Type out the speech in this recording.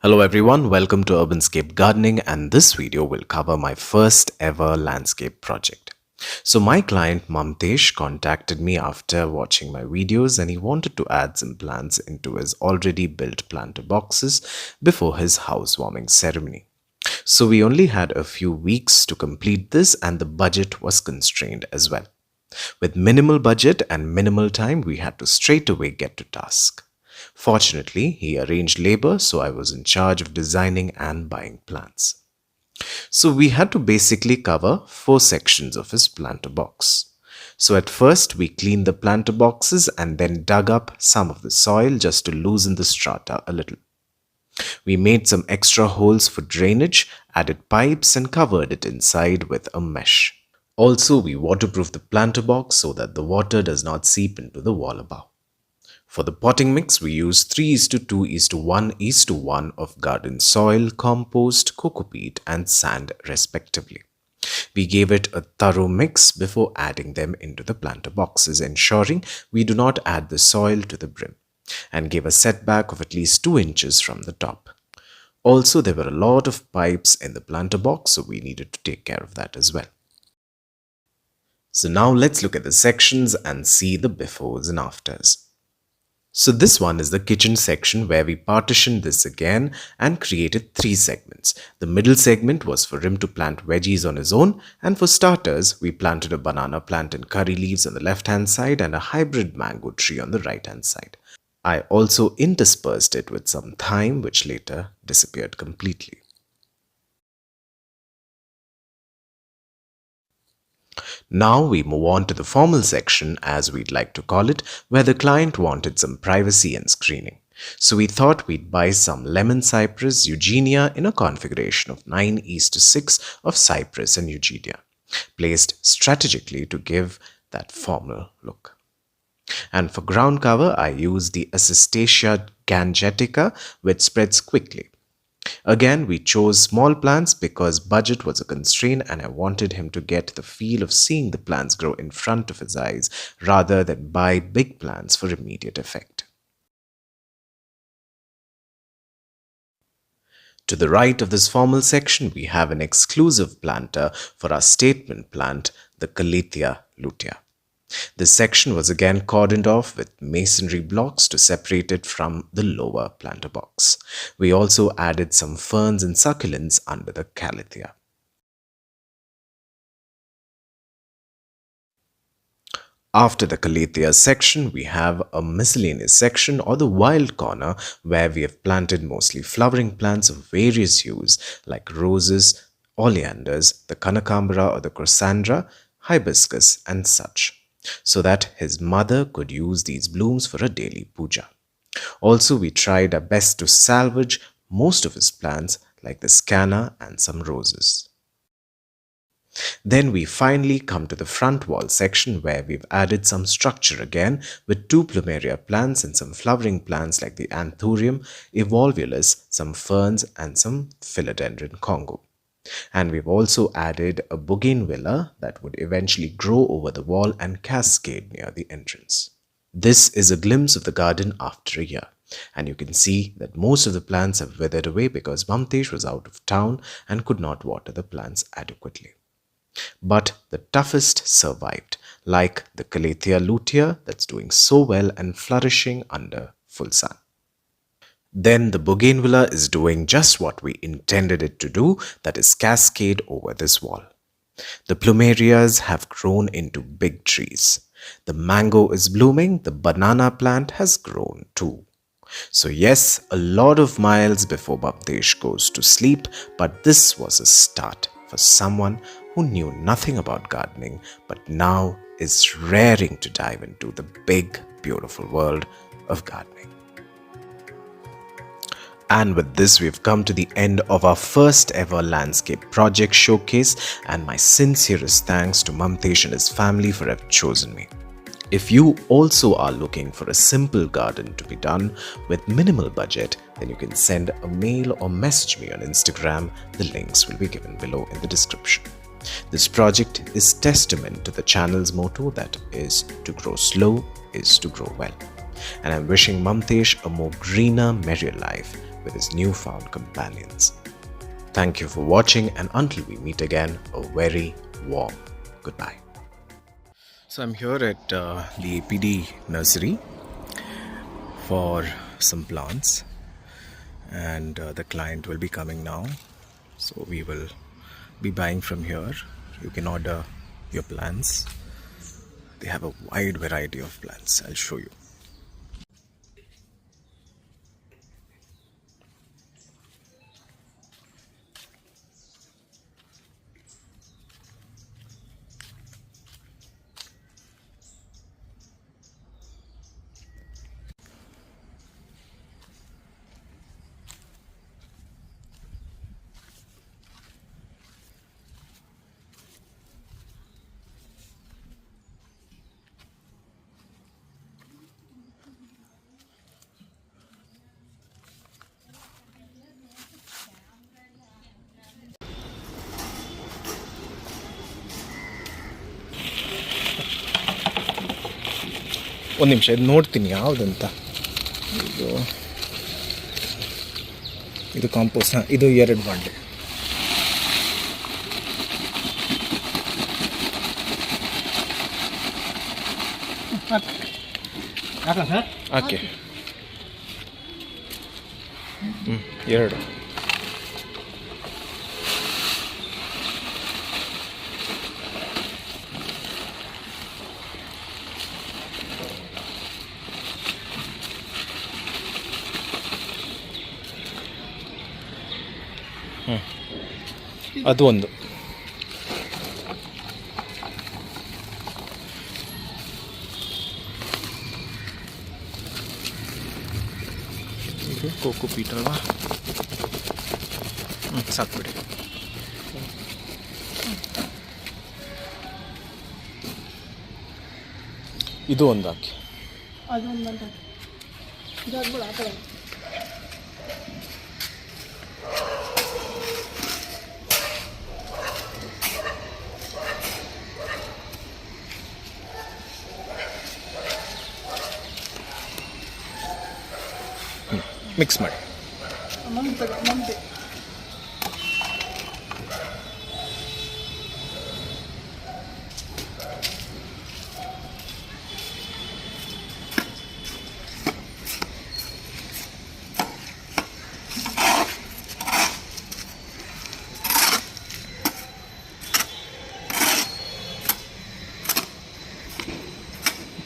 Hello everyone, welcome to Urbanscape Gardening, and this video will cover my first ever landscape project. So my client Mamathesh contacted me after watching my videos and he wanted to add some plants into his already built planter boxes before his housewarming ceremony. So we only had a few weeks to complete this and the budget was constrained as well. With minimal budget and minimal time, we had to straight away get to task. Fortunately, he arranged labor, so I was in charge of designing and buying plants. So we had to basically cover 4 sections of his planter box. So at first, we cleaned the planter boxes and then dug up some of the soil just to loosen the strata a little. We made some extra holes for drainage, added pipes and covered it inside with a mesh. Also, we waterproofed the planter box so that the water does not seep into the wall above. For the potting mix, we used 3:2:1:1 of garden soil, compost, coco peat and sand respectively. We gave it a thorough mix before adding them into the planter boxes, ensuring we do not add the soil to the brim, and gave a setback of at least 2 inches from the top. Also, there were a lot of pipes in the planter box, so we needed to take care of that as well. So now let's look at the sections and see the befores and afters. So this one is the kitchen section where we partitioned this again and created 3 segments. The middle segment was for him to plant veggies on his own, and for starters we planted a banana plant and curry leaves on the left hand side and a hybrid mango tree on the right hand side. I also interspersed it with some thyme which later disappeared completely. Now we move on to the formal section, as we'd like to call it, where the client wanted some privacy and screening. So we thought we'd buy some lemon cypress eugenia in a configuration of 9:6 of cypress and eugenia, placed strategically to give that formal look. And for ground cover, I used the Assistacia gangetica, which spreads quickly. Again, we chose small plants because budget was a constraint and I wanted him to get the feel of seeing the plants grow in front of his eyes rather than buy big plants for immediate effect. To the right of this formal section, we have an exclusive planter for our statement plant, the Calathea lutea. This section was again cordoned off with masonry blocks to separate it from the lower planter box. We also added some ferns and succulents under the Calathea. After the Calathea section, we have a miscellaneous section or the wild corner where we have planted mostly flowering plants of various hues like roses, oleanders, the Kanakambra or the Crossandra, hibiscus and such, so that his mother could use these blooms for a daily puja. Also, we tried our best to salvage most of his plants like the scanna and some roses. Then we finally come to the front wall section where we've added some structure again with 2 plumeria plants and some flowering plants like the anthurium, evolvulus, some ferns and some philodendron Congo. And we've also added a bougainvillea that would eventually grow over the wall and cascade near the entrance. This is a glimpse of the garden after a year, and you can see that most of the plants have withered away because Mamathesh was out of town and could not water the plants adequately. But the toughest survived, like the Calathea lutea that's doing so well and flourishing under full sun. Then the bougainvillea is doing just what we intended it to do, that is cascade over this wall. The plumerias have grown into big trees. The mango is blooming, the banana plant has grown too. So yes, a lot of miles before Mamathesh goes to sleep, but this was a start for someone who knew nothing about gardening but now is raring to dive into the big, beautiful world of gardening. And with this, we've come to the end of our first ever landscape project showcase, and my sincerest thanks to Mamathesh and his family for having chosen me. If you also are looking for a simple garden to be done with minimal budget, then you can send a mail or message me on Instagram. The links will be given below in the description. This project is testament to the channel's motto, that is to grow slow is to grow well. And I'm wishing Mamathesh a more greener, merrier life with his newfound companions. Thank you for watching, and until we meet again, a very warm goodbye. So I'm here at the APD nursery for some plants, and the client will be coming now, so we will be buying from here. You can order your plants. They have a wide variety of plants. I'll show you. ಒಂದು ನಿಮಿಷ ಇದು ನೋಡ್ತೀನಿ ಯಾವುದಂತ. ಇದು compost. ಇದು 2 ಬಾಂಡೆ. Okay, 2. ಅದು ಒಂದು. ಇದು ಕೋಕೋ ಪೀಟ್ ಅಲ್ವಾ? ಸಾಕು ಬಿಡಿ. ಇದು ಒಂದು ಹಾಕಿ. ಮಿಕ್ಸ್ ಮಾಡಿ.